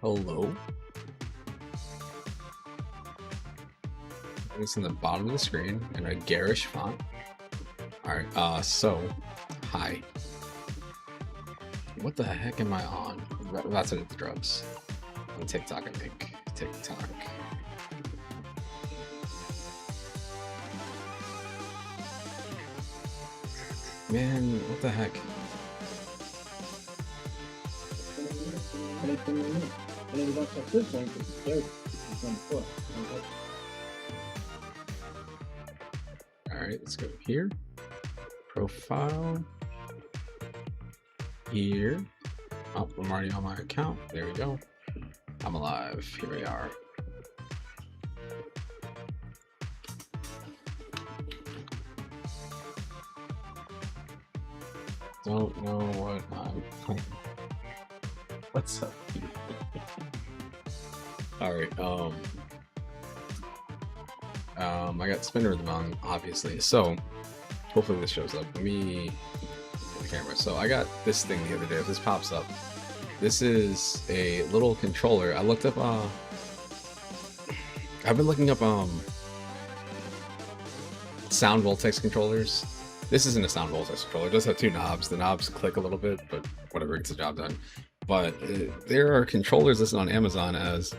Hello. It's in the bottom of the screen in a garish font. Alright, so, hi. What the heck am I on? That's it, the drugs. On TikTok, I think. TikTok. Man, what the heck? Alright, let's go here. Profile. Here. Oh, I'm already on my account. There we go. I'm alive. Here we are. Don't know what I'm playing. What's up? Alright, I got spinner rhythm on, obviously. So hopefully this shows up. Let me get the camera. So I got this thing the other day. If this pops up, this is a little controller. I looked up I've been looking up sound Voltex controllers. This isn't a sound Voltex controller. It does have two knobs. The knobs click a little bit, but whatever, gets the job done. But there are controllers listed on Amazon as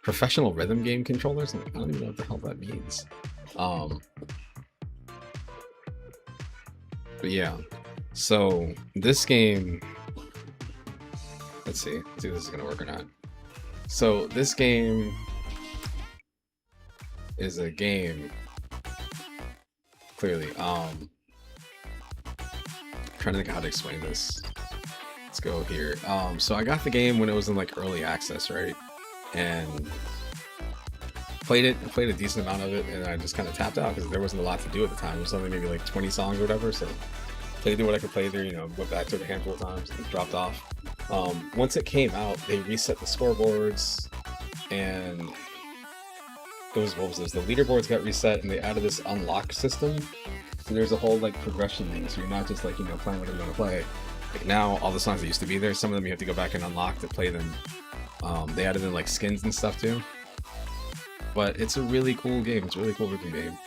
professional rhythm game controllers. I don't even know what the hell that means. But yeah, so this game, let's see if this is gonna work or not. So this game is a game, clearly. Trying to think how to explain this. Let's go here. So I got the game when it was in like early access, right? And played a decent amount of it, and I just kind of tapped out because there wasn't a lot to do at the time. It was only maybe like 20 songs or whatever, so played through what I could play through, you know, went back to it a handful of times and dropped off. Once it came out, they reset the scoreboards, and it was, what was this? The leaderboards got reset, and they added this unlock system. So there's a whole like progression thing, so you're not just like, you know, playing whatever you want to play. Like now, all the songs that used to be there, some of them you have to go back and unlock to play them. They added in like skins and stuff too. But it's a really cool game. It's a really cool rhythm game.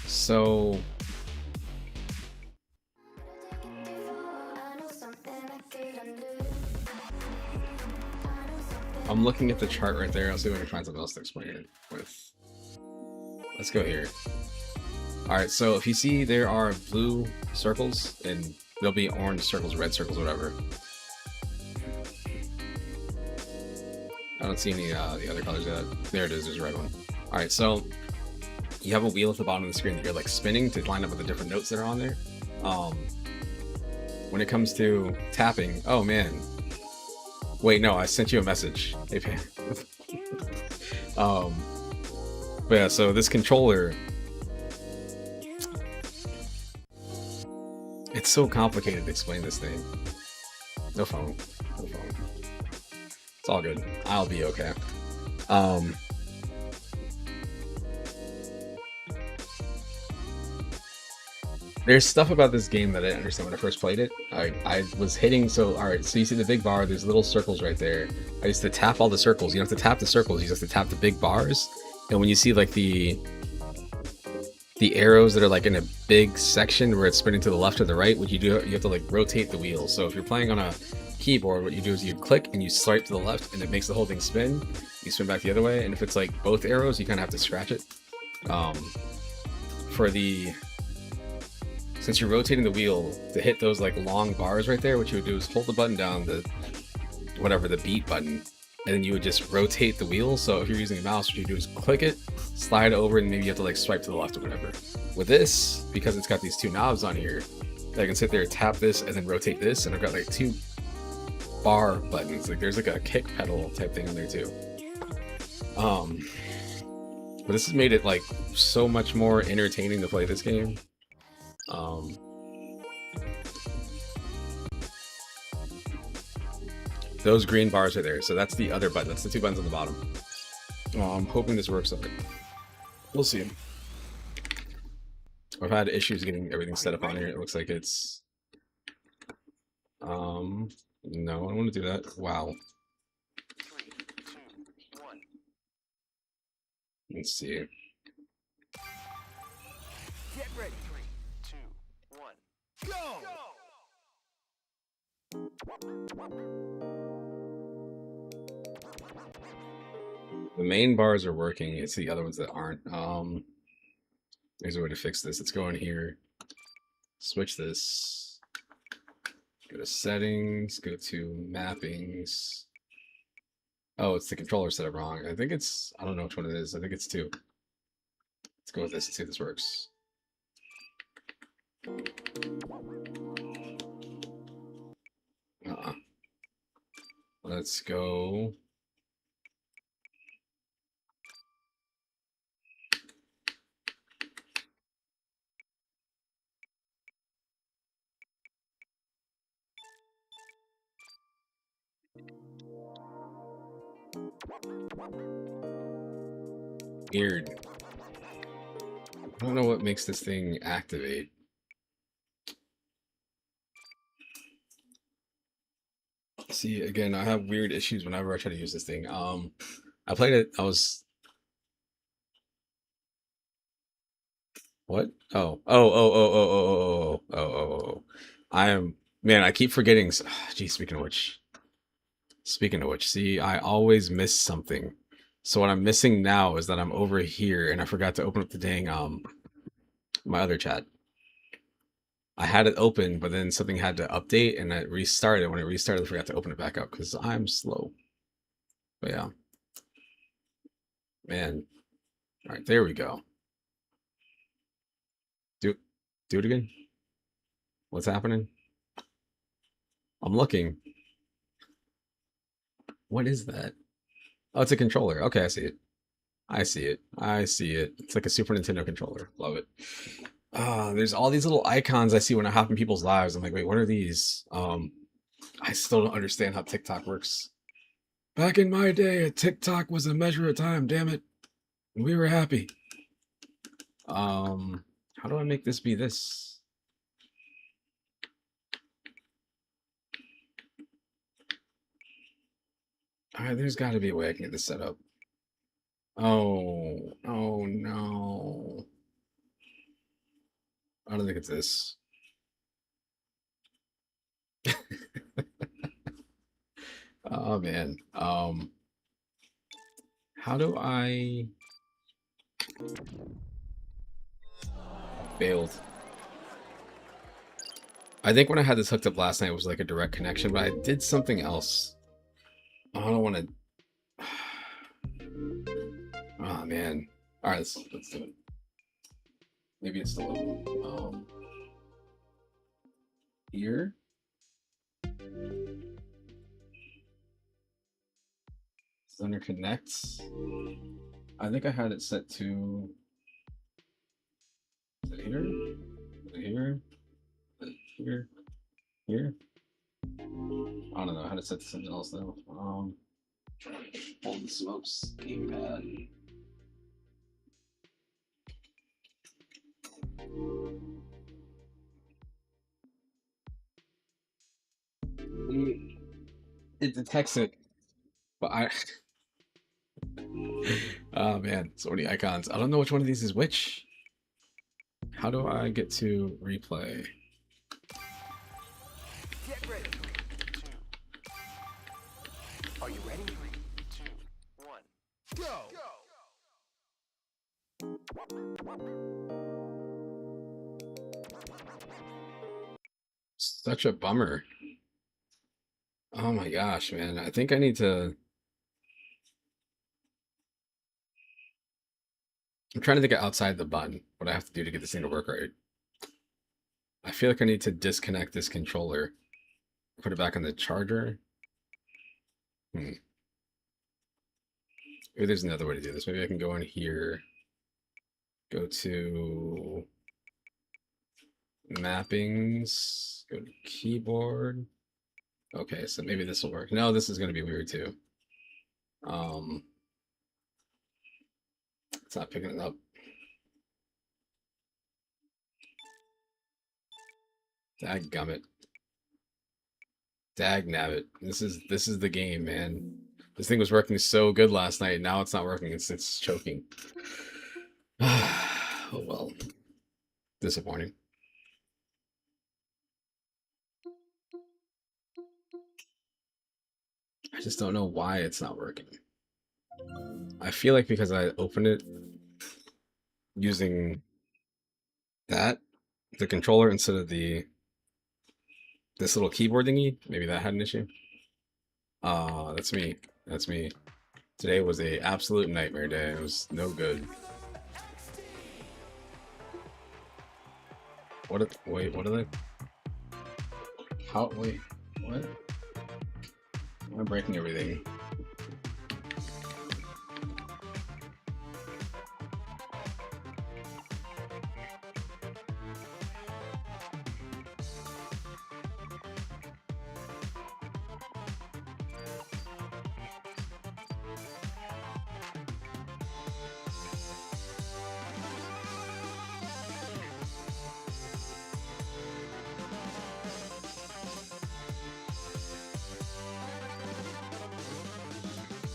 So I'm looking at the chart right there. I'll see if I can find something else to explain it with. Let's go here. Alright, so if you see there are blue circles, and there'll be orange circles, red circles, whatever. I don't see any the other colors yet. There it is, there's a red one. Alright, so you have a wheel at the bottom of the screen that you're like spinning to line up with the different notes that are on there. When it comes to tapping, oh man. Wait, no, I sent you a message. But yeah, so this controller, it's so complicated to explain this thing. No phone. No phone. It's all good. I'll be okay. There's stuff about this game that I didn't understand when I first played it. I was hitting, so alright, so you see the big bar, there's little circles right there. I used to tap all the circles. You don't have to tap the circles, you just have to tap the big bars. And when you see like the arrows that are like in a big section where it's spinning to the left or the right, what you do, you have to like rotate the wheel. So if you're playing on a keyboard, what you do is you click and you swipe to the left and it makes the whole thing spin. You spin back the other way, and if it's like both arrows, you kind of have to scratch it. Since you're rotating the wheel to hit those like long bars right there, what you would do is hold the button down, the beat button, and then you would just rotate the wheel. So if you're using a mouse, what you do is click it, slide over, and maybe you have to like swipe to the left or whatever. With this, because it's got these two knobs on here, I can sit there, tap this, and then rotate this, and I've got like two bar buttons. Like there's like a kick pedal type thing on there too. But this has made it like so much more entertaining to play this game. Those green bars are there. So that's the other button. That's the two buttons on the bottom. I'm hoping this works on it. We'll see. I've had issues getting everything set up on here. It looks like it's... No, I don't want to do that. Wow. Let's see. Get ready. 3, 2, 1, go! The main bars are working. It's the other ones that aren't. There's a way to fix this. Let's go in here. Switch this. Go to settings. Go to mappings. Oh, it's the controller set up wrong. I think it's... I don't know which one it is. I think it's 2. Let's go with this and see if this works. Let's go. Weird. I don't know what makes this thing activate. See, again, I have weird issues whenever I try to use this thing. I played it. I was... What? Oh. I am... Man, I keep forgetting... Geez, speaking of which... See, I always miss something. So what I'm missing now is that I'm over here and I forgot to open up the dang, my other chat. I had it open, but then something had to update and it restarted. When it restarted, I forgot to open it back up because I'm slow. But yeah. Man. All right, there we go. Do it again. What's happening? I'm looking. What is that? Oh, it's a controller. Okay, I see it. I see it. I see it. It's like a Super Nintendo controller. Love it. There's all these little icons I see when I hop in people's lives. I'm like, wait, what are these? I still don't understand how TikTok works. Back in my day, a TikTok was a measure of time, damn it. We were happy. How do I make this be this? Alright, there's gotta be a way I can get this set up. Oh no. I don't think it's this. Oh man. How do I... Failed. I think when I had this hooked up last night, it was like a direct connection, but I did something else. I don't want to... Oh man. Alright, let's do it. Maybe it's the little... Here? Thunder connects. I think I had it set to... Is it here? Is it here? Is it here? Here? I don't know. I had it set to something else though. Holy smokes, gamepad. It detects it, but I... Oh man, so many icons. I don't know which one of these is which. How do I get to replay? Get ready. 3, 2. Are you ready? 3, 2, 1, go! Such a bummer. Oh my gosh, man. I think I need to... I'm trying to think of outside the button, what I have to do to get this thing to work right. I feel like I need to disconnect this controller. Put it back on the charger. Maybe there's another way to do this. Maybe I can go in here. Go to... Mappings. Go to keyboard. Okay, so maybe this will work. No, this is gonna be weird too. Um, it's not picking it up. Dadgummit. Dagnabbit. This is the game, man. This thing was working so good last night. Now it's not working. It's choking. Oh well. Disappointing. I just don't know why it's not working. I feel like because I opened it using that, the controller instead of this little keyboard thingy, maybe that had an issue. That's me. That's me. Today was a absolute nightmare day. It was no good. Wait, what are they? How, wait, what? Am I breaking everything?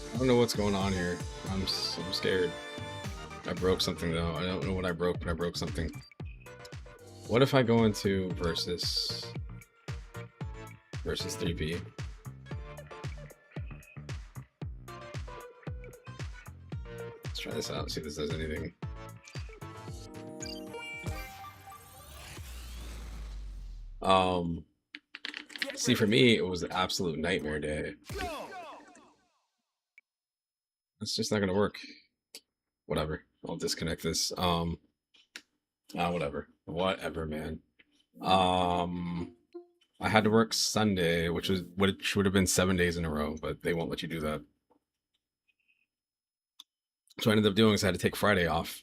I don't know what's going on here. I'm scared. I broke something though. I don't know what I broke, but I broke something. What if I go into versus 3P? Let's try this out, see if this does anything. See, for me, it was an absolute nightmare day. It's just not gonna work. Whatever. I'll disconnect this. Whatever. Whatever, man. I had to work Sunday, which would have been 7 days in a row, but they won't let you do that. So I ended up doing is I had to take Friday off.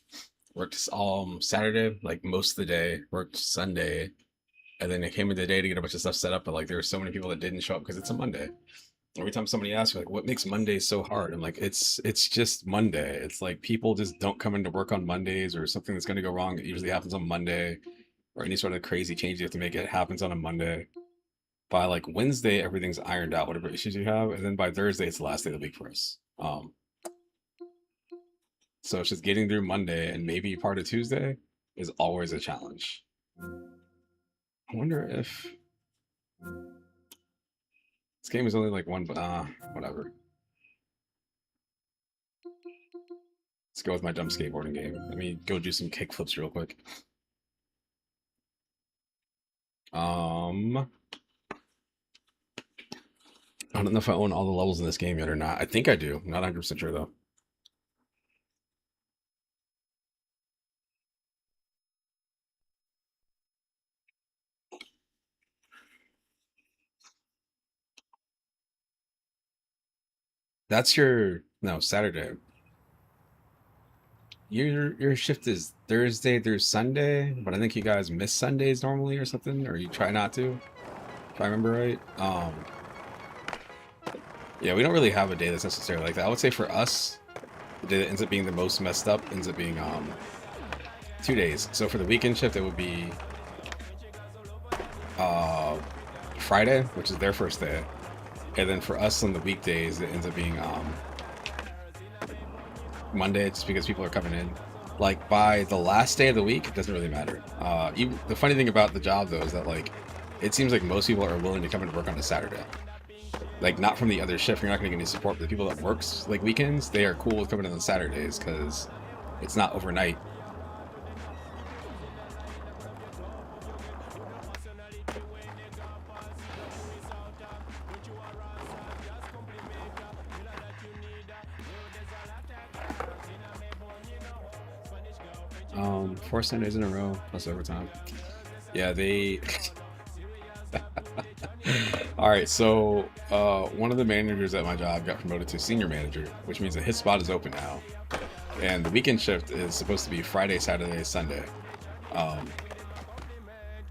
Worked Saturday, like most of the day. Worked Sunday, and then it came in the day to get a bunch of stuff set up. But like there were so many people that didn't show up because it's a Monday. Every time somebody asks me like, "What makes Mondays so hard?" I'm like, "It's just Monday. It's like people just don't come into work on Mondays, or something that's going to go wrong. It usually happens on Monday, or any sort of crazy change you have to make. It happens on a Monday. By like Wednesday, everything's ironed out, whatever issues you have, and then by Thursday, it's the last day of the week for us. So it's just getting through Monday and maybe part of Tuesday is always a challenge. I wonder if this game is only like one, but whatever. Let's go with my dumb skateboarding game. Let me go do some kickflips real quick. I don't know if I own all the levels in this game yet or not. I think I do. I'm not 100% sure though. That's no, Saturday. Your shift is Thursday through Sunday, but I think you guys miss Sundays normally or something, or you try not to, if I remember right. Yeah, we don't really have a day that's necessarily like that. I would say for us, the day that ends up being the most messed up ends up being 2 days. So for the weekend shift, it would be Friday, which is their first day, and then for us on the weekdays, it ends up being Monday, just because people are coming in. Like by the last day of the week, it doesn't really matter. The funny thing about the job though is that like it seems like most people are willing to come into work on a Saturday. Like not from the other shift, you're not going to get any support. But the people that works like weekends, they are cool with coming in on Saturdays because it's not overnight. Four Sundays in a row plus overtime. Yeah, they. All right, so one of the managers at my job got promoted to senior manager, which means that his spot is open now, and the weekend shift is supposed to be Friday, Saturday, Sunday.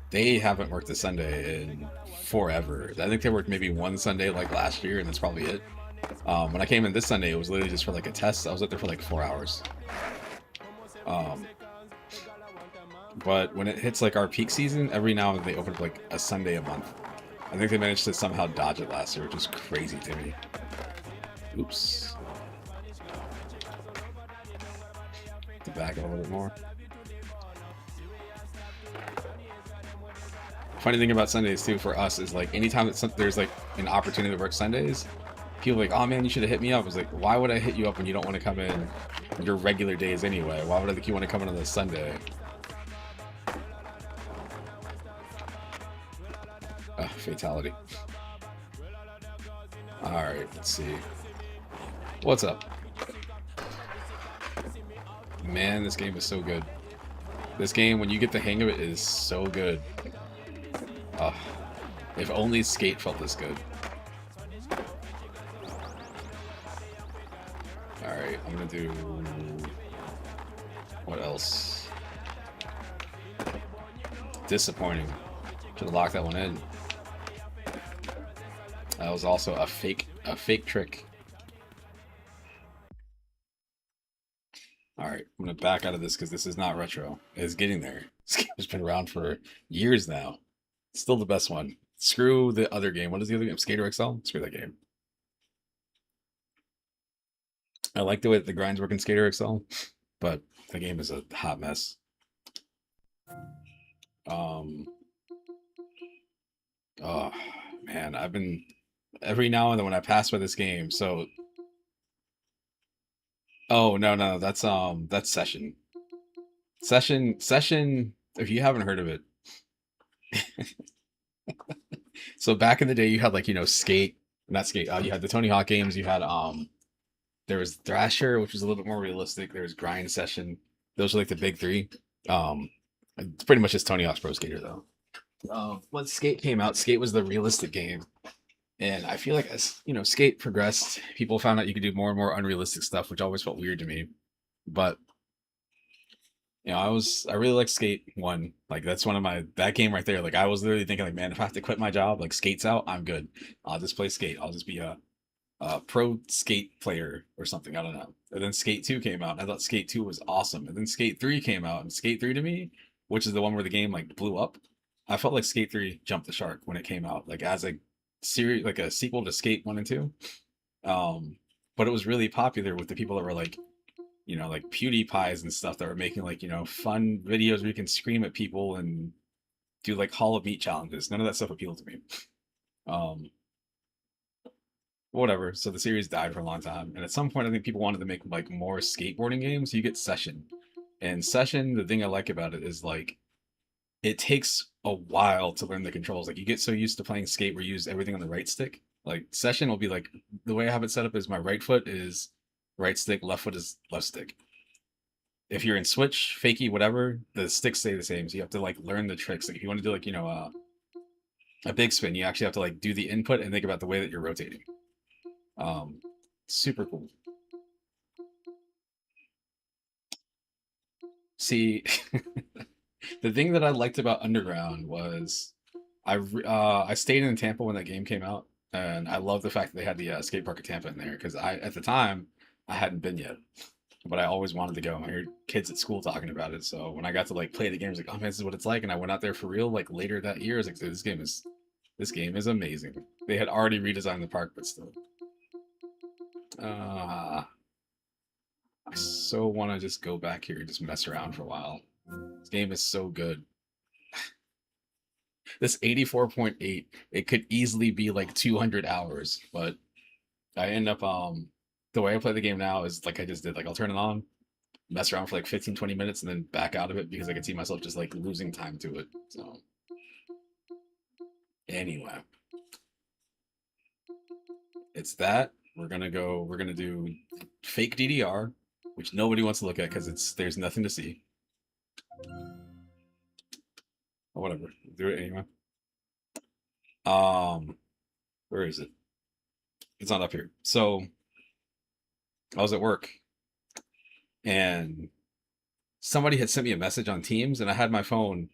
they haven't worked a Sunday in forever. I think they worked maybe one Sunday like last year, and that's probably it. When I came in this Sunday, it was literally just for like a test. I was up there for like 4 hours. Um, but when it hits like our peak season, every now and then they open up like a Sunday a month. I think they managed to somehow dodge it last year, which is crazy to me. Oops. To back it a little bit more. Funny thing about Sundays too for us is like anytime that there's like an opportunity to work Sundays, people are like, oh man, you should have hit me up. I was like, why would I hit you up when you don't want to come in your regular days anyway? Why would I think you want to come in on this Sunday? Fatality. All right, let's see. What's up? Man, this game is so good. This game, when you get the hang of it, is so good. If only Skate felt this good. Alright, I'm gonna do... What else? Disappointing. Should have locked that one in. That was also a fake trick. Alright, I'm gonna back out of this because this is not retro. It's getting there. This game has been around for years now. It's still the best one. Screw the other game. What is the other game? Skater XL? Screw that game. I like the way that the grinds work in Skater XL, but the game is a hot mess. Oh man, I've been every now and then when I pass by this game, so oh no, that's Session. Session, if you haven't heard of it. So back in the day you had like, you know, Skate, not Skate, you had the Tony Hawk games, you had there was Thrasher, which was a little bit more realistic, there was Grind Session. Those were like the big three. It's pretty much just Tony Hawk's Pro Skater though. When Skate came out, Skate was the realistic game. And I feel like as, you know, Skate progressed, people found out you could do more and more unrealistic stuff, which always felt weird to me. But you know, I really like Skate 1. Like that's one of that game right there. Like I was literally thinking like, man, if I have to quit my job, like Skate's out, I'm good. I'll just play Skate. I'll just be a pro Skate player or something. I don't know. And then Skate 2 came out. And I thought Skate 2 was awesome. And then Skate 3 came out. And Skate 3 to me, which is the one where the game like blew up, I felt like Skate 3 jumped the shark when it came out. Like as a series, like a sequel to Skate 1 and 2. But it was really popular with the people that were like, you know, like PewDiePies and stuff that were making like, you know, fun videos where you can scream at people and do like Hall of Meat challenges. None of that stuff appealed to me. Whatever. So the series died for a long time. And at some point, I think people wanted to make like more skateboarding games. You get Session. And Session, the thing I like about it is like, it takes a while to learn the controls. Like you get so used to playing Skate where you use everything on the right stick. Like Session will be like, the way I have it set up is my right foot is right stick, left foot is left stick. If you're in Switch, Fakie, whatever, the sticks stay the same. So you have to like learn the tricks. Like if you want to do like, you know, a big spin, you actually have to like do the input and think about the way that you're rotating. Super cool. See, the thing that I liked about Underground was I stayed in Tampa when that game came out, and I love the fact that they had the skate park at Tampa in there because at the time I hadn't been yet, but I always wanted to go. I heard kids at school talking about it, so when I got to like play the game, I was like, oh man, this is what it's like, and I went out there for real like later that year. I was like, dude, this game is amazing. They had already redesigned the park, but still. I so want to just go back here and just mess around for a while. This game is so good. This 84.8, it could easily be like 200 hours, but I end up, the way I play the game now is like I just did, like I'll turn it on, mess around for like 15, 20 minutes and then back out of it because I can see myself just like losing time to it. So anyway, it's that. We're gonna do fake DDR, which nobody wants to look at because there's nothing to see. Or whatever, do it anyway. Where is it? It's not up here. So I was at work and somebody had sent me a message on Teams and I had my phone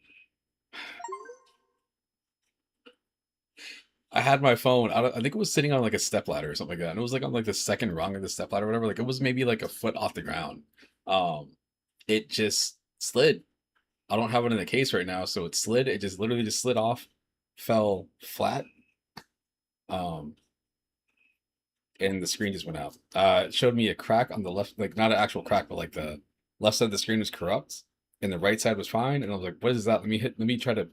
I had my phone. I think it was sitting on like a stepladder or something like that, and it was like on like the second rung of the stepladder, or whatever. Like it was maybe like a foot off the ground. Um, it just slid. I don't have it in the case right now, so it slid. It just literally just slid off, fell flat, um, and the screen just went out. It showed me a crack on the left, like not an actual crack, but like the left side of the screen was corrupt, and the right side was fine. And I was like, "What is that? Let me try to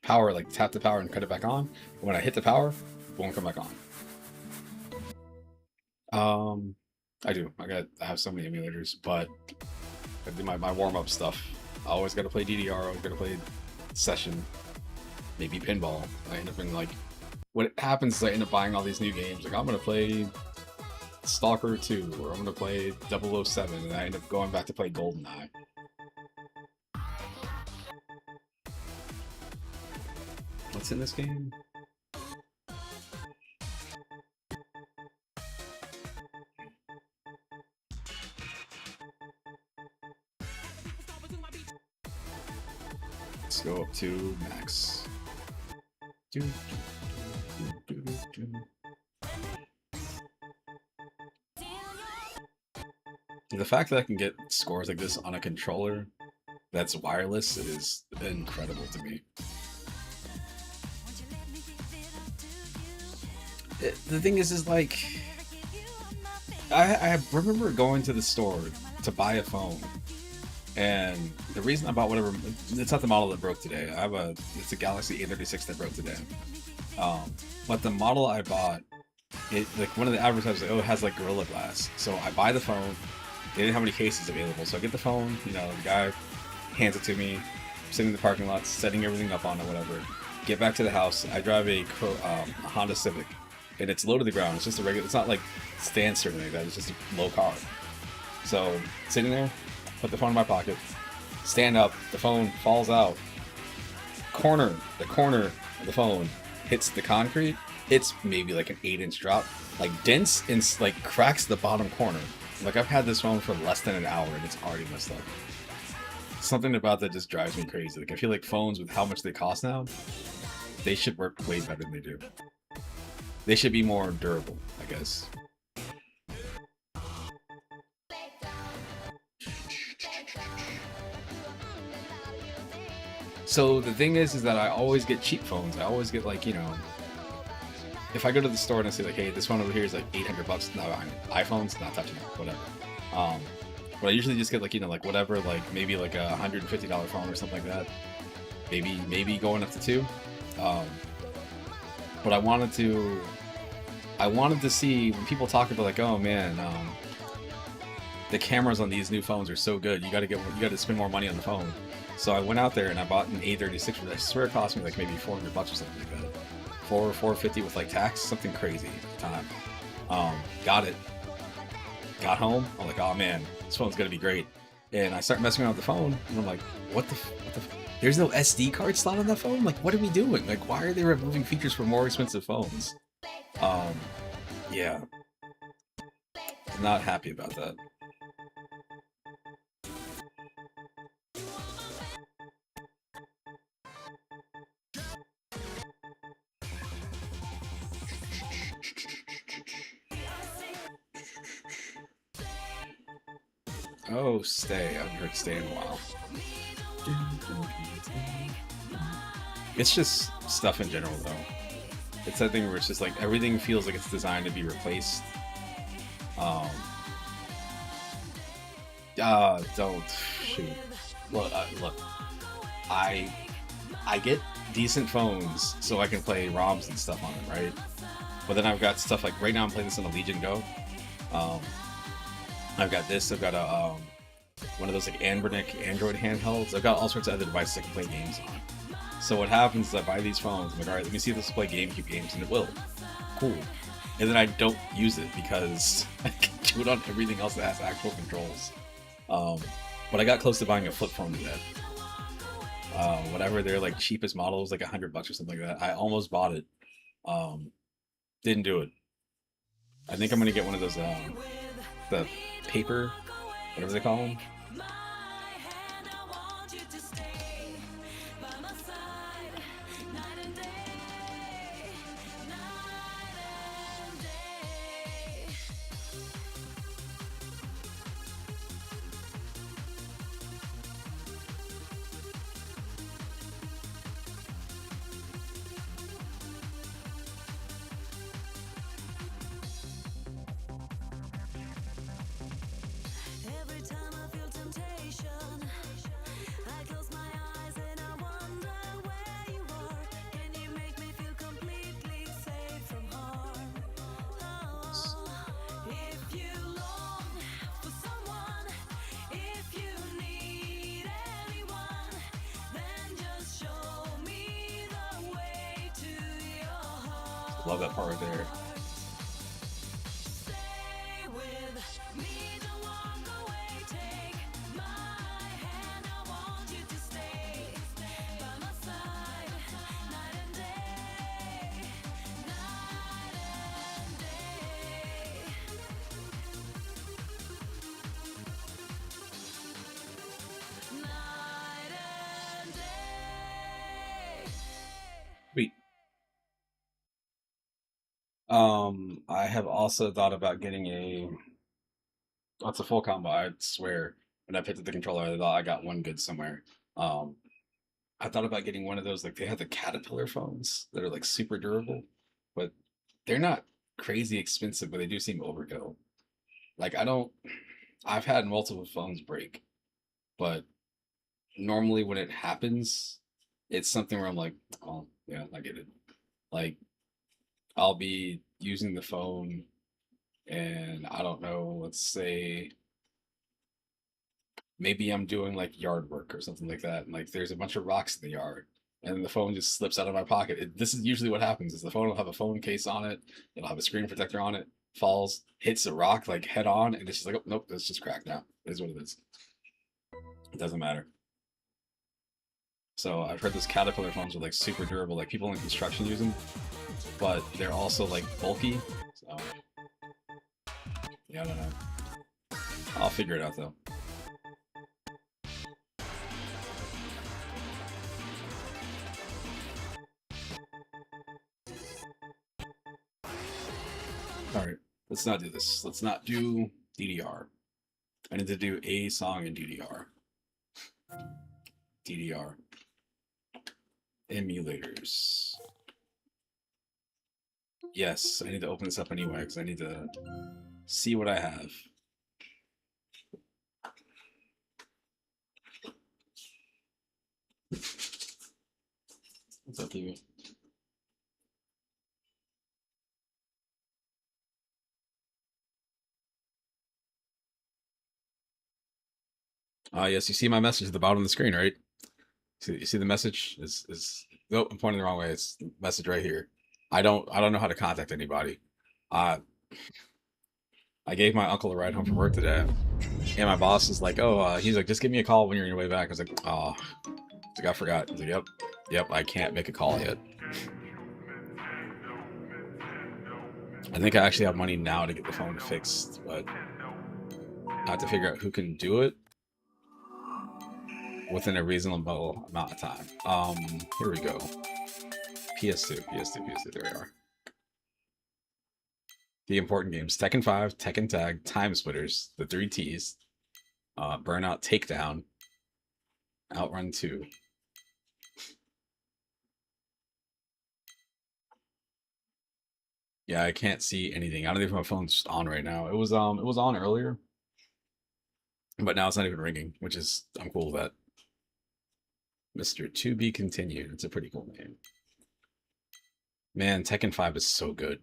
power, like tap the power and cut it back on." And when I hit the power, it won't come back on. Um, I do. I have so many emulators, but I do my warm up stuff. I always got to play DDR. I always got to play Session, maybe Pinball. I end up in like what happens is I end up buying all these new games. Like I'm gonna play Stalker 2, or I'm gonna play 007, and I end up going back to play GoldenEye. What's in this game? Let's go up to max. The fact that I can get scores like this on a controller that's wireless is incredible to me. The thing is like, I remember going to the store to buy a phone, and the reason I bought whatever, it's not the model that broke today. It's a Galaxy A36 that broke today. But the model I bought, it like one of the advertisers, it has like Gorilla Glass. So I buy the phone. They didn't have any cases available, so I get the phone. You know, the guy hands it to me. I'm sitting in the parking lot, setting everything up on it, whatever. Get back to the house. I drive a Honda Civic, and it's low to the ground. It's just a regular. It's not like Stanster or anything like that. It's just a low car. So sitting there, put the phone in my pocket, stand up. The phone falls out. The corner of the phone hits the concrete. It's maybe like an 8-inch drop, like dents and like cracks the bottom corner. Like I've had this phone for less than an hour and it's already messed up. Something about that just drives me crazy. Like I feel like phones, with how much they cost now, they should work way better than they do. They should be more durable, I guess. So the thing is that I always get cheap phones. I always get like, you know, if I go to the store and I say like, hey, this phone over here is like $800, no, iPhone's not touching it, whatever. But I usually just get like, you know, like whatever, like maybe like a $150 phone or something like that. Maybe going up to two. But I wanted to see when people talk about like, oh man, the cameras on these new phones are so good. You got to spend more money on the phone. So I went out there and I bought an A36, which I swear it cost me like maybe $400 or something like that. $450 with like tax, something crazy at the time. Got it. Got home. I'm like, oh man, this phone's gonna be great. And I start messing around with the phone, and I'm like, what the? There's no SD card slot on the phone. Like, what are we doing? Like, why are they removing features for more expensive phones? Yeah, not happy about that. Oh, Stay. I haven't heard Stay in a while. It's just stuff in general, though. It's that thing where it's just like everything feels like it's designed to be replaced. Don't shoot. Look, I get decent phones so I can play ROMs and stuff on them, right? But then I've got stuff like right now I'm playing this on a Legion Go. I've got this. I've got a one of those like Anbernic Android handhelds. I've got all sorts of other devices I can play games on. So what happens is I buy these phones. I'm like, all right, let me see if this will play GameCube games, and it will. Cool. And then I don't use it because I can do it on everything else that has actual controls. But I got close to buying a flip phone to that. Whatever their like cheapest model was, like $100 or something like that. I almost bought it. Didn't do it. I think I'm gonna get one of those the paper, whatever they call them. Love that part right there. Sweet. I have also thought about getting a. Oh, it's a full combo. I swear. When I picked up the controller, I thought I got one good somewhere. Um, I thought about getting one of those. Like they have the Caterpillar phones that are like super durable, but they're not crazy expensive, but they do seem overkill. Like I don't. I've had multiple phones break, but normally when it happens, it's something where I'm like, oh yeah, I get it. Like I'll be using the phone and I don't know, let's say maybe I'm doing like yard work or something like that, and like there's a bunch of rocks in the yard, and the phone just slips out of my pocket. This is usually what happens: is the phone will have a phone case on it, it'll have a screen protector on it, falls, hits a rock like head on, and it's just like, oh nope, it's just cracked now. It is what it is. It doesn't matter. So I've heard those Caterpillar phones are like super durable, like people in construction use them, but they're also like bulky. So yeah, I don't know. I'll figure it out though. All right, let's not do this. Let's not do DDR. I need to do a song in DDR. DDR. Emulators. Yes, I need to open this up anyway because I need to see what I have. What's up, TV? Yes, you see my message at the bottom of the screen, right? You see the message is nope, I'm pointing the wrong way. It's the message right here. I don't know how to contact anybody. Uh I gave my uncle a ride home from work today, and my boss is like, "Oh, he's like, just give me a call when you're on your way back." I was like, "Oh," he's like, "I forgot." He's like, "Yep, I can't make a call yet." I think I actually have money now to get the phone fixed, but I have to figure out who can do it within a reasonable amount of time. Here we go. PS2. There we are. The important games: Tekken 5, Tekken Tag, Time Splitters, the 3 Ts, Burnout Takedown, Outrun 2. Yeah, I can't see anything. I don't even know if my phone's on right now. It was on earlier, but now it's not even ringing, which is I'm cool with that. Mr. To Be Continued. It's a pretty cool name. Man, Tekken 5 is so good.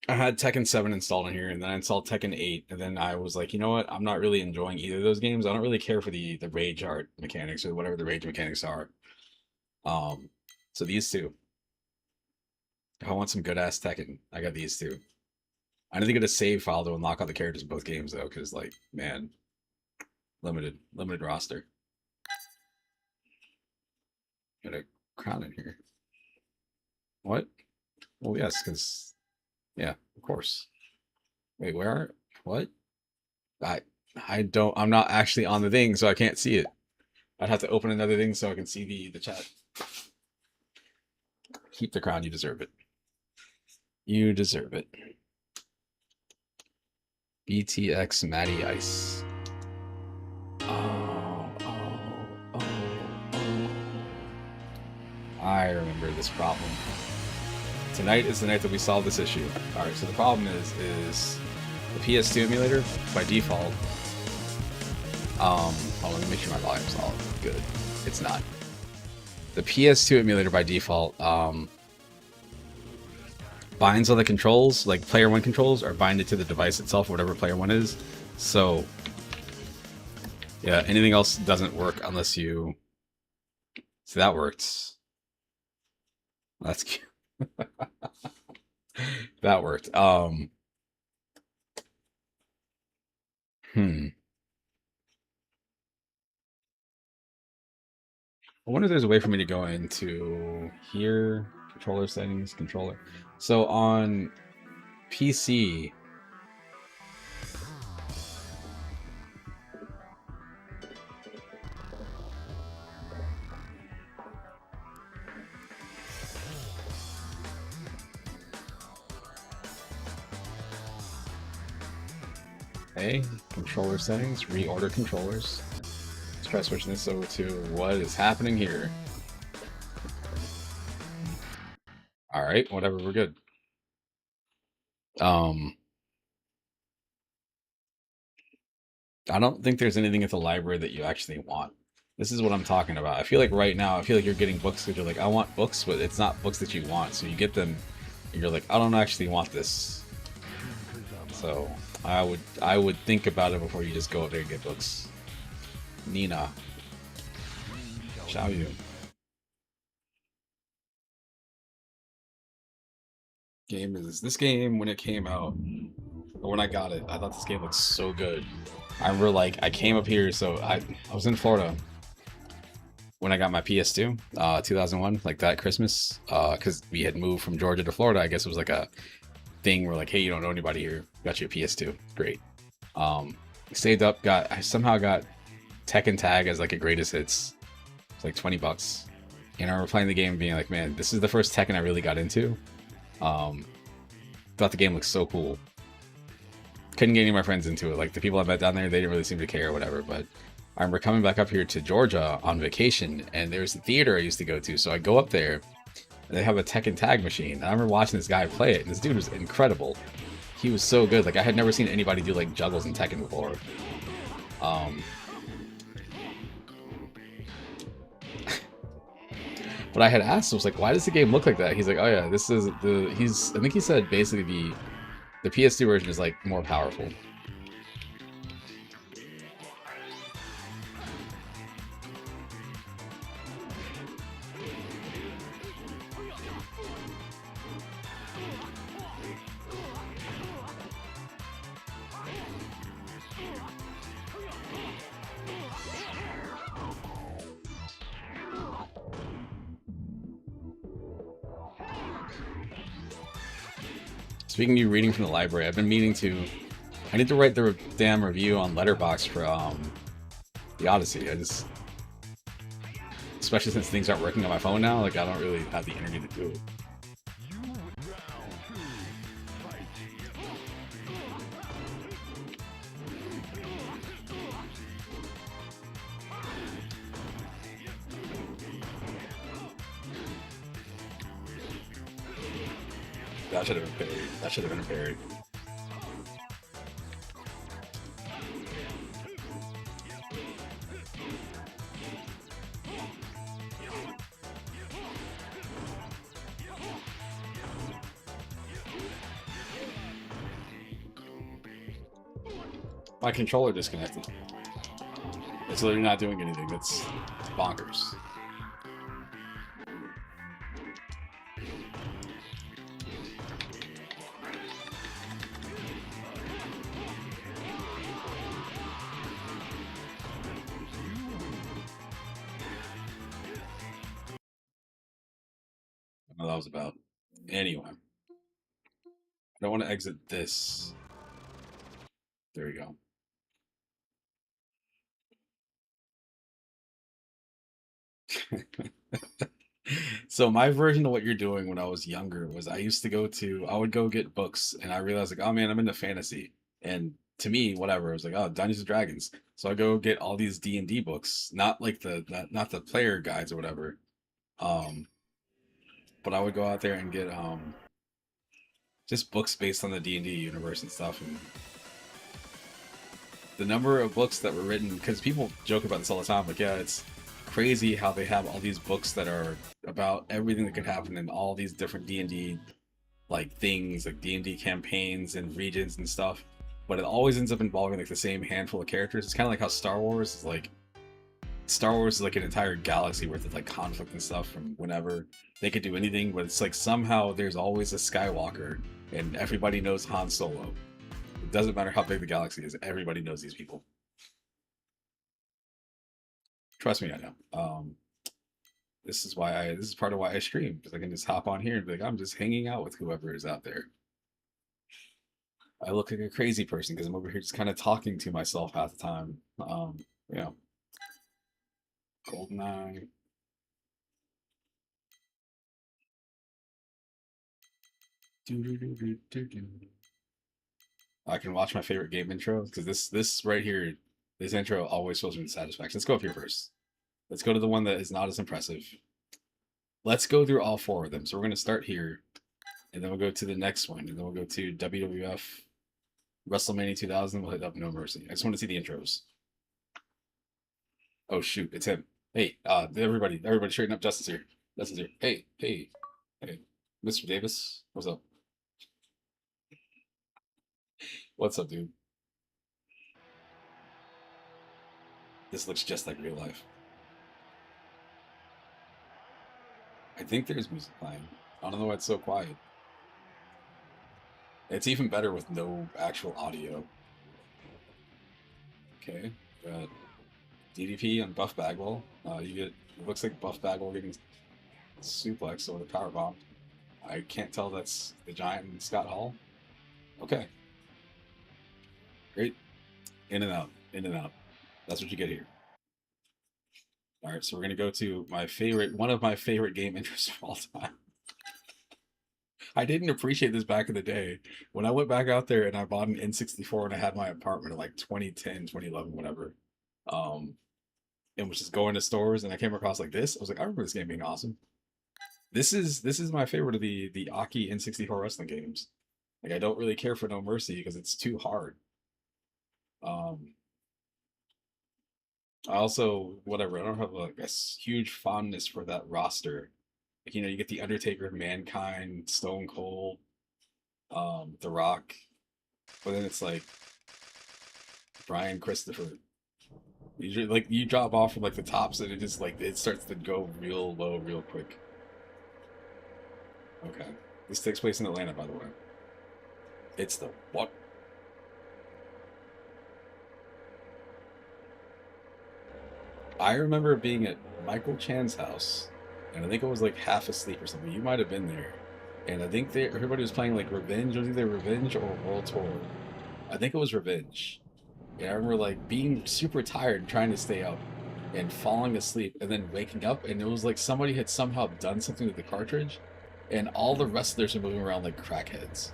I had Tekken 7 installed in here, and then I installed Tekken 8, and then I was like, you know what? I'm not really enjoying either of those games. I don't really care for the rage art mechanics or whatever the rage mechanics are. So these two. If I want some good ass Tekken, I got these two. I need to get a save file to unlock all the characters in both games though, because like, man, limited roster. Got a crown in here. What? Well, yes, because yeah, of course. Wait, where? What? I don't. I'm not actually on the thing, so I can't see it. I'd have to open another thing so I can see the chat. Keep the crown. You deserve it. You deserve it. BTX Matty Ice. Oh. I remember this problem. Tonight is the night that we solve this issue. Alright, so the problem is the PS2 emulator by default. Hold on, let me make sure my volume's all good. It's not. The PS2 emulator by default binds all the controls, like player 1 controls are binded to the device itself, whatever player 1 is. So yeah, anything else doesn't work unless you. So that worked. That's cute. That worked. Hmm. I wonder if there's a way for me to go into here, controller settings, controller. So on PC, hey, controller settings, reorder controllers. Let's try switching this over to what is happening here. All right, whatever, we're good. Um, I don't think there's anything at the library that you actually want. This is what I'm talking about. I feel like right now, I feel like you're getting books because you're like, I want books, but it's not books that you want. So you get them, and you're like, I don't actually want this. So I would think about it before you just go up there and get books. Nina, Xiao Yu. Game is this game when it came out, or when I got it, I thought this game looked so good. I remember like I came up here, so I was in Florida when I got my PS2, 2001, like that Christmas, because we had moved from Georgia to Florida. I guess it was like a thing where like, hey, you don't know anybody here, got you a PS2, great. Um, Saved up, I somehow got Tekken Tag as like a greatest hits. It's like $20. And I remember playing the game and being like, man, this is the first Tekken I really got into. Um, Thought the game looked so cool. Couldn't get any of my friends into it. Like the people I met down there, they didn't really seem to care or whatever. But I remember coming back up here to Georgia on vacation, and there's a theater I used to go to. So I go up there, and they have a Tekken Tag machine. And I remember watching this guy play it, and this dude was incredible. He was so good. Like I had never seen anybody do like juggles in Tekken before. But I had asked him, I was like, why does the game look like that? He's like, oh yeah, this is I think he said basically the PS2 version is like more powerful. Speaking of you reading from the library, I've been meaning to. I need to write the damn review on Letterboxd for the Odyssey. Especially since things aren't working on my phone now, like I don't really have the energy to do it. That should have been parried. That should have been parried. My controller disconnected. It's literally not doing anything. That's bonkers. What that was about. Anyway, I don't want to exit this. There we go. So my version of what you're doing when I was younger was I would go get books and I realized like, oh man, I'm into fantasy. And to me, whatever, it was like, oh, Dungeons and Dragons. So I go get all these D&D books, not like not the player guides or whatever. Um, but I would go out there and get just books based on the D&D universe and stuff. And the number of books that were written, because people joke about this all the time, like, yeah, it's crazy how they have all these books that are about everything that could happen in all these different D&D like things, like D&D campaigns and regions and stuff, but it always ends up involving like the same handful of characters. It's kind of like how Star Wars is like Star Wars is like an entire galaxy worth of like conflict and stuff from whenever. They could do anything, but it's like somehow there's always a Skywalker, and everybody knows Han Solo. It doesn't matter how big the galaxy is, everybody knows these people. Trust me, I know. This is part of why I stream, because I can just hop on here and be like, I'm just hanging out with whoever is out there. I look like a crazy person because I'm over here just kind of talking to myself half the time. Yeah. GoldenEye. I can watch my favorite game intro because this right here, this intro always fills me with satisfaction. Let's go up here first. Let's go to the one that is not as impressive. Let's go through all four of them. So we're gonna start here, and then we'll go to the next one, and then we'll go to WWF WrestleMania 2000. We'll hit up No Mercy. I just want to see the intros. Oh shoot, it's him. Hey, everybody straighten up. Justin's here. Justin's here. Hey, Mr. Davis, what's up? What's up, dude? This looks just like real life. I think there's music playing. I don't know why it's so quiet. It's even better with no actual audio. Okay, got DDP on Buff Bagwell. You get, it looks like Buff Bagwell getting suplex or the power bomb. I can't tell that's the Giant and Scott Hall. Okay. Great. In and out. In and out. That's what you get here. Alright, so we're gonna go to my favorite, one of my favorite game intros of all time. I didn't appreciate this back in the day. When I went back out there and I bought an N64 and I had my apartment in like 2010, 2011, whatever. And was just going to stores and I came across like this. I was like, I remember this game being awesome. This is my favorite of the Aki N64 wrestling games. Like I don't really care for No Mercy because it's too hard. I also, whatever, I don't have like a huge fondness for that roster. Like, you know, you get the Undertaker, Mankind, Stone Cold, The Rock, but then it's like Brian Christopher. Usually, like you drop off from like the tops, and it just like it starts to go real low, real quick. Okay, this takes place in Atlanta, by the way. It's the what? I remember being at Michael Chan's house, and I think I was like half asleep or something. You might have been there, and I think everybody was playing like Revenge. It was either Revenge or World Tour. I think it was Revenge. And I remember like being super tired, trying to stay up, and falling asleep, and then waking up, and it was like somebody had somehow done something to the cartridge, and all the wrestlers are moving around like crackheads.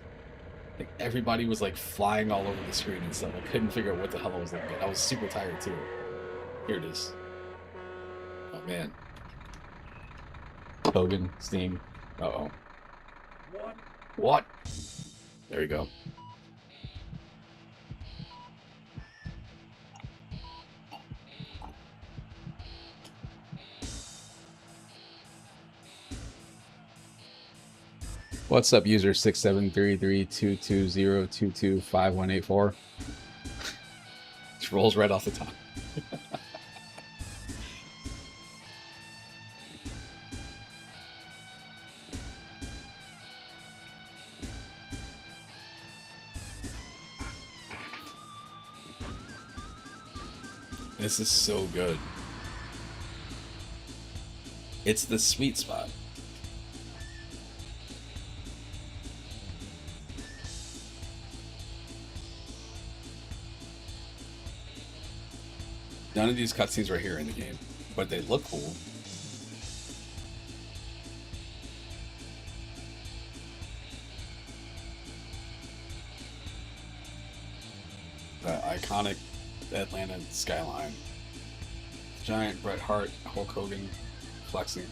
Like everybody was like flying all over the screen and stuff. I couldn't figure out what the hell I was looking at. I was super tired too. Here it is. Oh man. Hogan, Steam. Uh-oh. What? There we go. What's up, user 67332202225184? Just rolls right off the top. This is so good. It's the sweet spot. None of these cutscenes are here in the game, but they look cool. The iconic Atlanta skyline. Giant, Bret Hart, Hulk Hogan, flexing.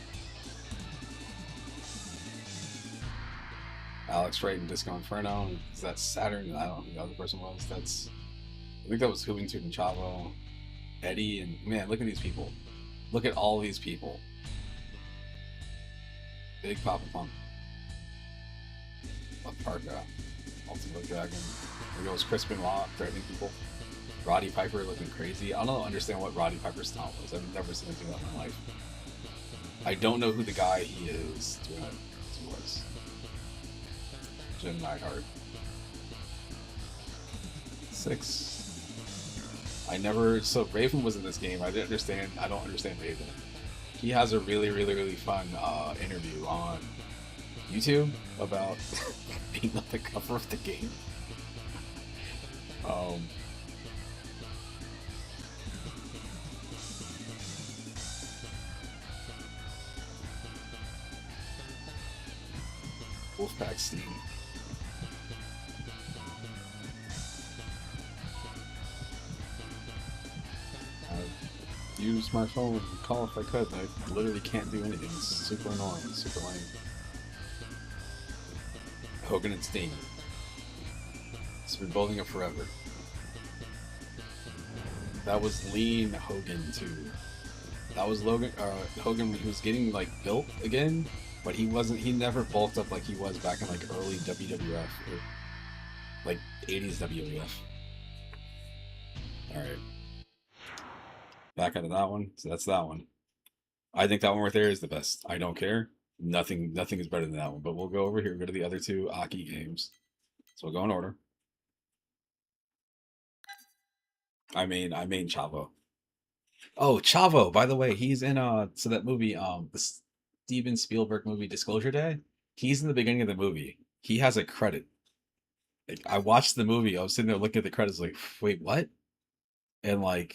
Alex Wright and Disco Inferno. Is that Saturn? I don't know who the other person was. I think that was Juventud and Chavo. Eddie, and man, look at these people. Look at all these people. Big Papa Pump. Parka. Ultimate Dragon. There goes Chris Benoit threatening people. Roddy Piper looking crazy. I don't understand what Roddy Piper's style was. I've never seen him do that in my life. I don't know who the guy he is doing it was. Jim Neidhart. 6. I never. So Raven was in this game. I didn't understand. I don't understand Raven. He has a really fun interview on YouTube about being on the cover of the game. Wolfpack Steam. Use my phone and call if I could. I literally can't do anything. It's super annoying, super lame. Hogan and Sting. It's been building up forever. That was lean Hogan too. That was Hogan when he was getting like built again, but he wasn't. He never bulked up like he was back in like early WWF or like 80s WWF. All right. Back out of that one. So that's that one. I think that one right there is the best. I don't care. Nothing is better than that one. But we'll go over here, go to the other two Aki games. So we'll go in order. I mean Chavo. Oh, Chavo, by the way, he's in so that movie, the Steven Spielberg movie Disclosure Day. He's in the beginning of the movie. He has a credit. Like, I watched the movie, I was sitting there looking at the credits like, wait, what? And like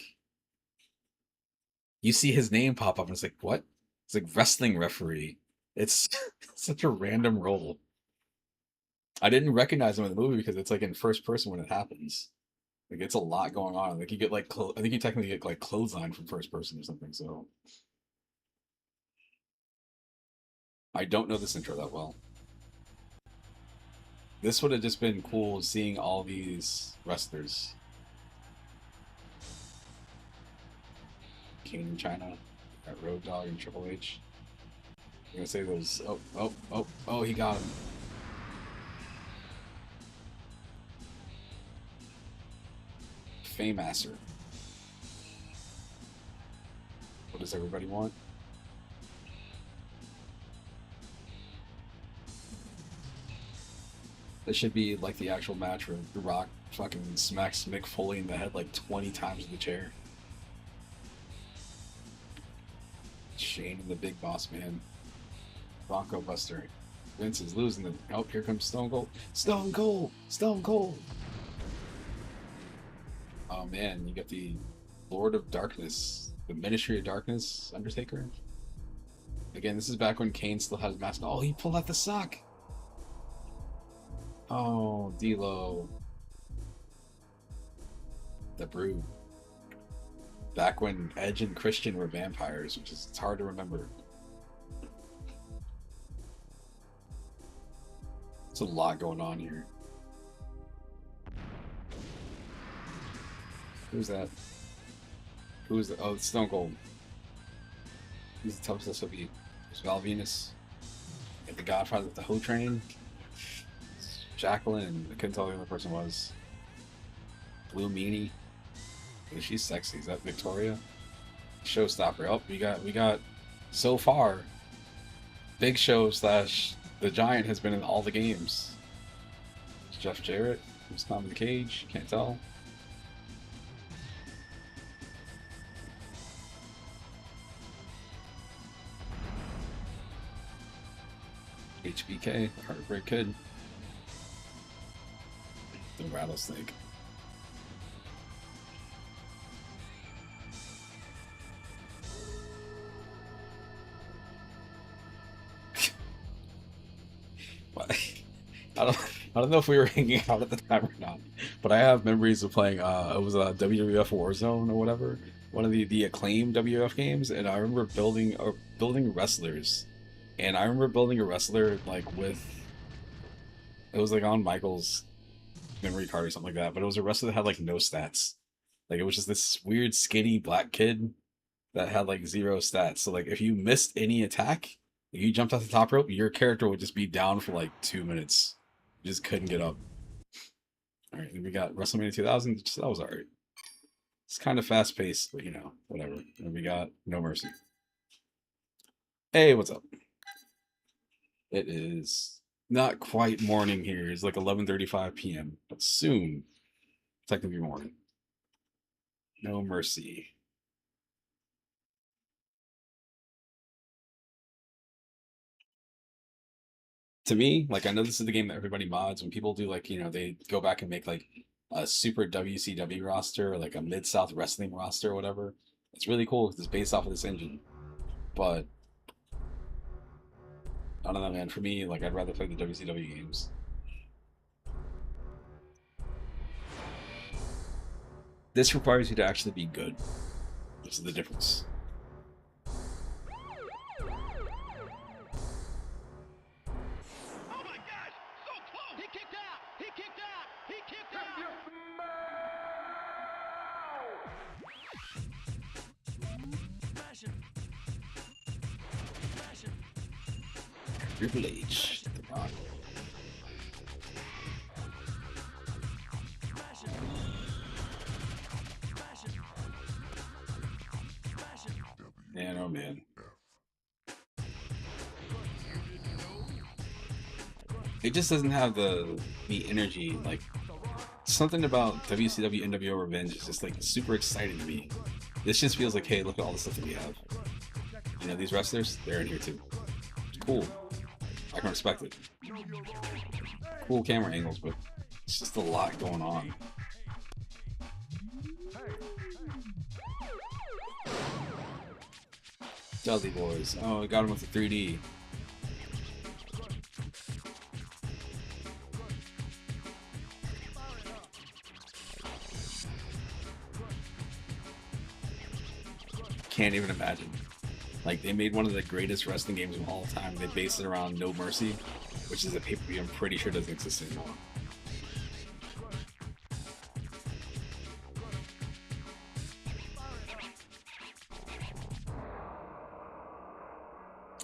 you see his name pop up and it's like, what? It's like wrestling referee. It's such a random role. I didn't recognize him in the movie because it's like in first person when it happens. Like it's a lot going on. Like you get like I think you technically get like clothesline from first person or something. So I don't know this intro that well. This would have just been cool seeing all these wrestlers. Kane in China, at Road Dogg and Triple H. I'm gonna say those. Oh, he got him. Fameasser. What does everybody want? This should be like the actual match where The Rock fucking smacks Mick Foley in the head like 20 times in the chair. Shane and the Big Boss Man. Bronco Buster. Vince is losing the. Oh, here comes Stone Cold. Stone Cold! Stone Cold! Oh man, you got the Lord of Darkness. The Ministry of Darkness Undertaker. Again, this is back when Kane still had his mask. Oh, he pulled out the sock! Oh, D'Lo. The Brood. Back when Edge and Christian were vampires, which is it's hard to remember. There's a lot going on here. Who's that? Who's that? Oh, it's Stone Cold. He's the toughest SOB. There's Val Venus. And the Godfather with the Ho Train. Jacqueline, and I couldn't tell who the other person was. Blue Meanie. She's sexy. Is that Victoria? Showstopper. Oh, we got so far. Big Show / The Giant has been in all the games. It's Jeff Jarrett. Who's Tom in the Cage? Can't tell. HBK, Heartbreak Kid. The Rattlesnake. I don't know if we were hanging out at the time or not, but I have memories of playing. It was a WWF Warzone or whatever, one of the acclaimed WWF games, and I remember building wrestlers, and I remember building a wrestler like with. It was like on Michael's memory card or something like that, but it was a wrestler that had like no stats. Like it was just this weird skinny black kid that had like 0 stats. So like if you missed any attack, if you jumped off the top rope, your character would just be down for like 2 minutes. You just couldn't get up. Alright, we got WrestleMania 2000, that was alright. It's kind of fast paced, but you know, whatever. And we got No Mercy. Hey, what's up? It is not quite morning here. It's like 11:35 p.m., but soon, technically morning. No Mercy. To me, like I know this is the game that everybody mods. When people do like, you know, they go back and make like a super WCW roster or like a Mid South Wrestling roster or whatever. It's really cool because it's based off of this engine. But I don't know, man. For me, like I'd rather play the WCW games. This requires you to actually be good. This is the difference. Triple H, The Rock. Man, oh man. It just doesn't have the energy. Like something about WCW NWO Revenge is just like super exciting to me. This just feels like, hey, look at all the stuff that we have. You know, these wrestlers, they're in here too. It's cool. I can respect it. Cool camera angles, but it's just a lot going on. Dudley Boys. Oh, we got him with the 3D. Can't even imagine. Like, they made one of the greatest wrestling games of all time. They based it around No Mercy, which is a pay-per-view I'm pretty sure doesn't exist anymore.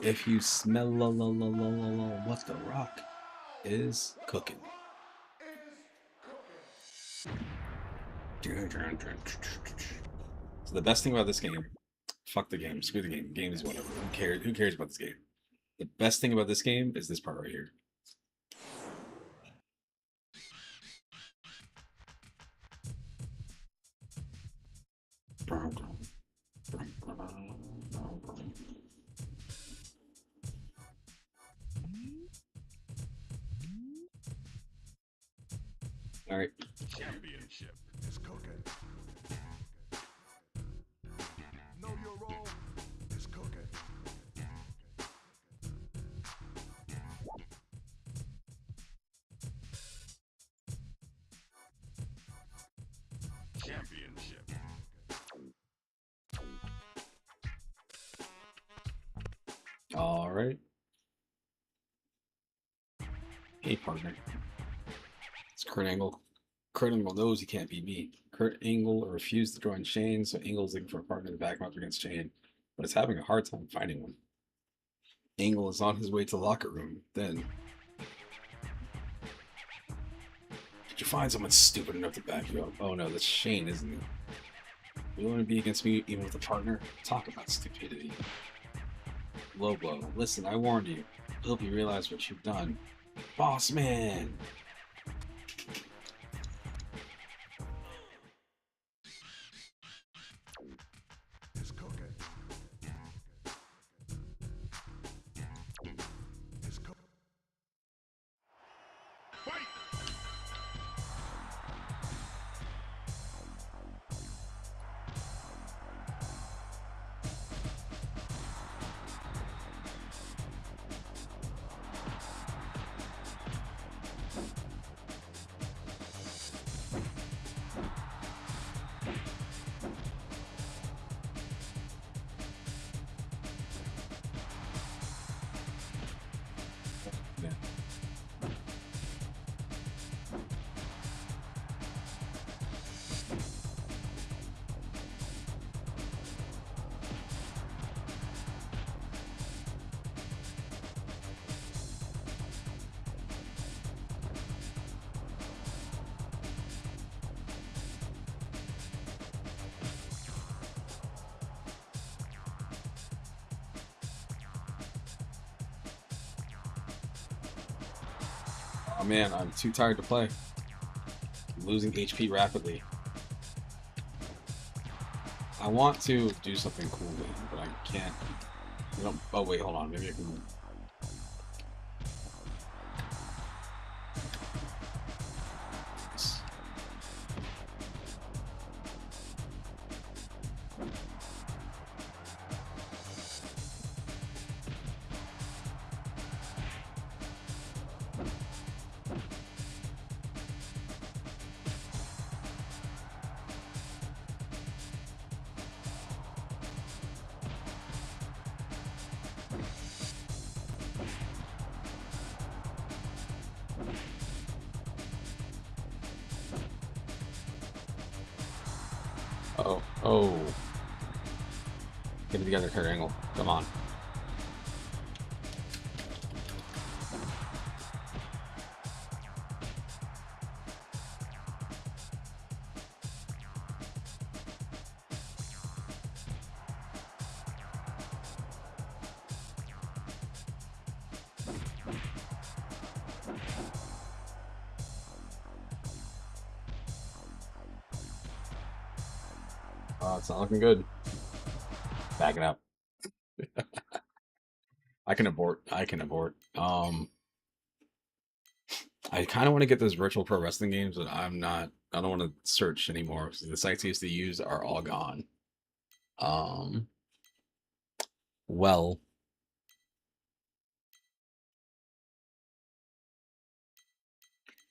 If you smell what the Rock is cooking. So the best thing about this game, fuck the game, screw the game. Game is whatever. Who cares? Who cares about this game? The best thing about this game is this part right here. All right. Championship is cooking. Know your role is cooking. Championship. All right. Hey, partner. It's Kurt Angle. Kurt Angle knows he can't beat me. Kurt Angle refused to join Shane, so Angle's looking for a partner to back him up against Shane, but is having a hard time finding one. Angle is on his way to the locker room. Then, did you find someone stupid enough to back you up? Oh no, that's Shane, isn't it? You want to be against me even with a partner? Talk about stupidity. Low blow. Listen, I warned you. I hope you realize what you've done. Boss man! It's cooking. It's cooking. Fight! Oh man, I'm too tired to play. I'm losing HP rapidly. I want to do something cool, but I can't. I don't, oh wait, hold on. Maybe I can. Oh, oh. Get it together, Kurt Angle. Come on. Oh, it's not looking good. Backing up. I can abort. I can abort. I kind of want to get those virtual pro wrestling games, but I'm not. I don't want to search anymore because the sites I used to use are all gone. Um, well,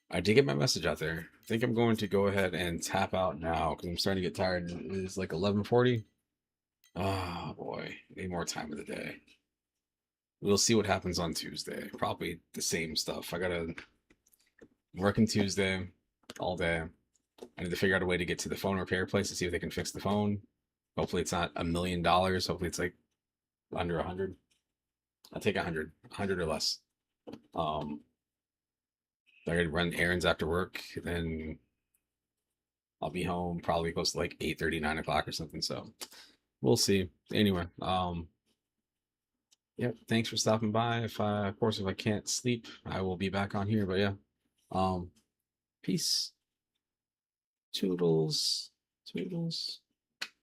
I did get my message out there. I think I'm going to go ahead and tap out now because I'm starting to get tired. It's like 11:40. Oh boy, need more time of the day. We'll see what happens on Tuesday. Probably the same stuff. I gotta working Tuesday all day. I need to figure out a way to get to the phone repair place to see if they can fix the phone. Hopefully it's not $1 million. Hopefully it's like under 100. I'll take 100 or less. I gotta run errands after work, then I'll be home probably close to like 8:30, 9 o'clock or something. So we'll see. Anyway, yep, thanks for stopping by. If I, of course, if I can't sleep, I will be back on here. But yeah, peace. Toodles. Toodles.